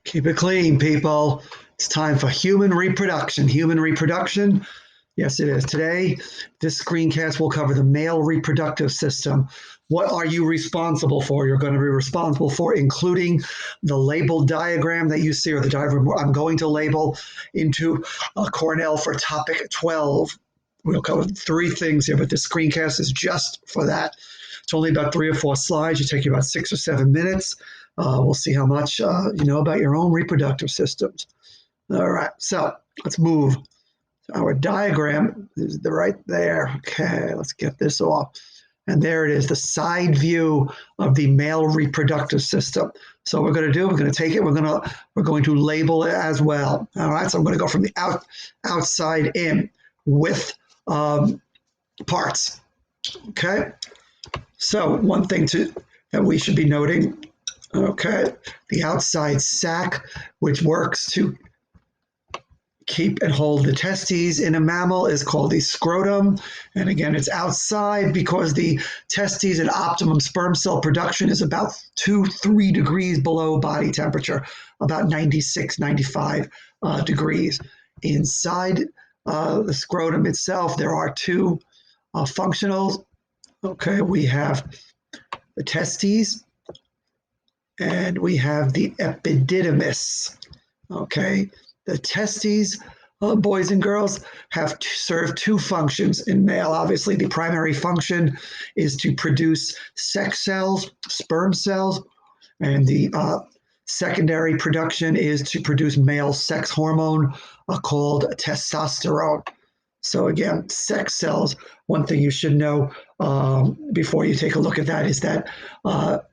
Keep it clean, people. It's time for human reproduction. Human reproduction? Yes, it is. Today, this screencast will cover the male reproductive system. What are you responsible for? You're going to be responsible for including the label diagram that you see, or the diagram I'm going to label into Cornell for topic 12. We'll cover 3 things here, but this screencast is just for that. It's only about 3 or 4 slides. It takes you about 6 or 7 minutes. We'll see how much you know about your own reproductive systems. All right, so let's move. Our diagram is right there. Okay, let's get this off. And there it is, the side view of the male reproductive system. So what we're going to do, we're going to take it, we're going to label it as well. All right, so I'm going to go from the outside in with parts. Okay, so one thing that we should be noting. Okay, the outside sac, which works to keep and hold the testes in a mammal, is called the scrotum. And again, it's outside because the testes and optimum sperm cell production is about 2-3 degrees below body temperature, about 96, 95 degrees. Inside the scrotum itself, there are 2 functionals. Okay, we have the testes and we have the epididymis. Okay, the testes, boys and girls, have serve 2 functions in male. Obviously, the primary function is to produce sex cells, sperm cells, and the secondary production is to produce male sex hormone called testosterone. So again, sex cells, one thing you should know before you take a look at that is that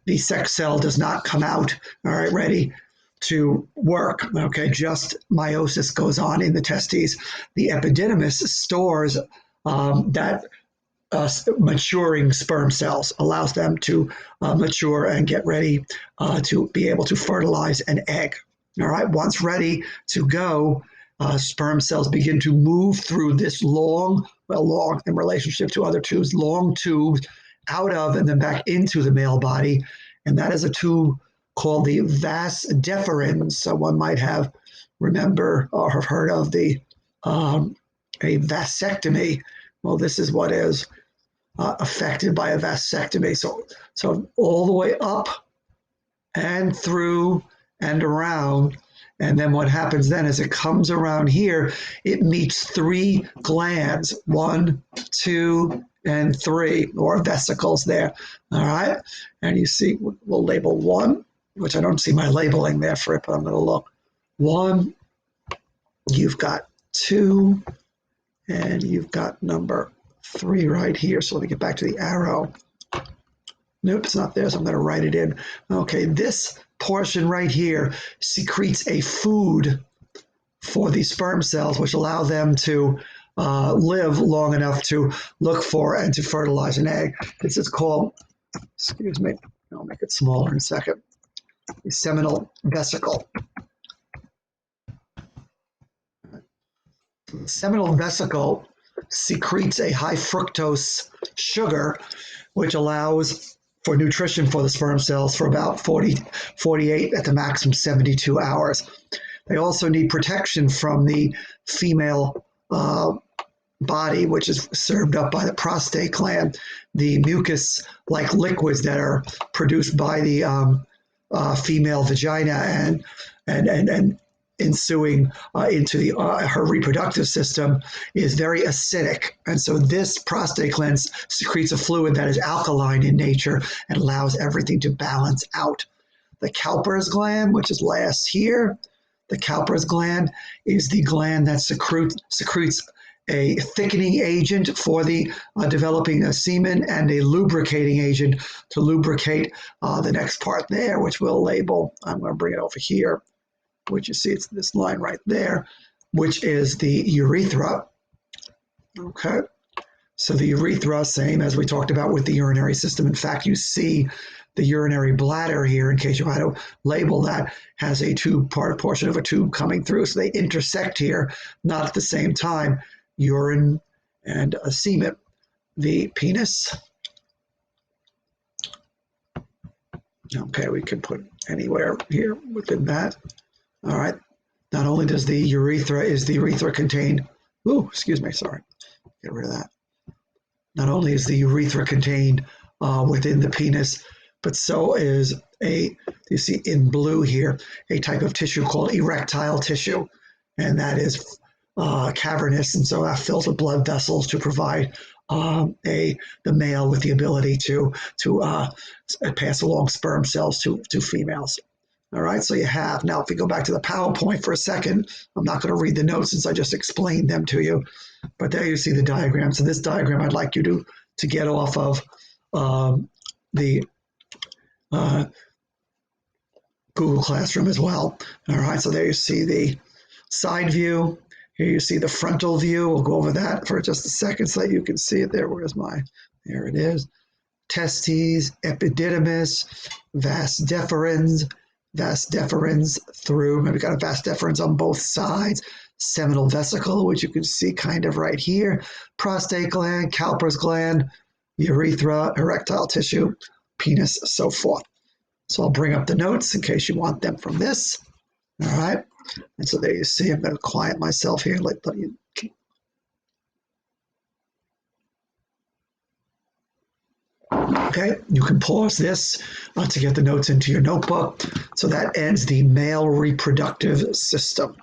the sex cell does not come out, all right, ready to work. Okay, just meiosis goes on in the testes. The epididymis stores that maturing sperm cells, allows them to mature and get ready to be able to fertilize an egg. All right, once ready to go, sperm cells begin to move through this long in relationship to other tubes, long tubes out of and then back into the male body. And that is a tube called the vas deferens. Someone might have remember or have heard of a vasectomy. Well, this is what is affected by a vasectomy. So all the way up and through and around. And then what happens then is it comes around here, it meets 3 glands, 1, 2, and 3, or vesicles there. All right. And you see, we'll label 1, which I don't see my labeling there for it, but I'm going to look. 1, you've got 2, and you've got number 3 right here. So let me get back to the arrow. Nope, it's not there, so I'm going to write it in. Okay, this portion right here secretes a food for the sperm cells, which allow them to live long enough to look for and to fertilize an egg. This is called, excuse me, I'll make it smaller in a second, the seminal vesicle. The seminal vesicle secretes a high fructose sugar, which allows for nutrition for the sperm cells for about 48 at the maximum 72 hours. They also need protection from the female body, which is served up by the prostate gland, the mucus-like liquids that are produced by the female vagina and ensuing into her reproductive system is very acidic. And so this prostate gland secretes a fluid that is alkaline in nature and allows everything to balance out. The Cowper's gland, which is last here, the Cowper's gland is the gland that secretes a thickening agent for the developing a semen and a lubricating agent to lubricate the next part there, which we'll label. I'm going to bring it over here, which you see it's this line right there, which is the urethra. Okay, so the urethra, same as we talked about with the urinary system. In fact, you see the urinary bladder here, in case you had to label that, has a portion of a tube coming through. So they intersect here, not at the same time, urine and a semen. The penis. Okay, we can put anywhere here within that. All right. Not only does the urethra contain, excuse me, sorry, get rid of that. Not only is the urethra contained within the penis, but so is you see in blue here, a type of tissue called erectile tissue. And that is cavernous, and so that fills with blood vessels to provide the male with the ability to pass along sperm cells to females. All right, so you have, now if we go back to the PowerPoint for a second, I'm not going to read the notes since I just explained them to you, but there you see the diagram. So this diagram I'd like you to get off of the Google Classroom as well. All right, so there you see the side view. Here you see the frontal view. We'll go over that for just a second so that you can see it there. There it is. Testes, epididymis, vas deferens through, maybe got a vas deferens on both sides, seminal vesicle, which you can see kind of right here, prostate gland, Cowper's gland, urethra, erectile tissue, penis, so forth. So I'll bring up the notes in case you want them from this. All right. And so there you see, I'm going to quiet myself here. Let you. Okay, you can pause this to get the notes into your notebook. So that ends the male reproductive system.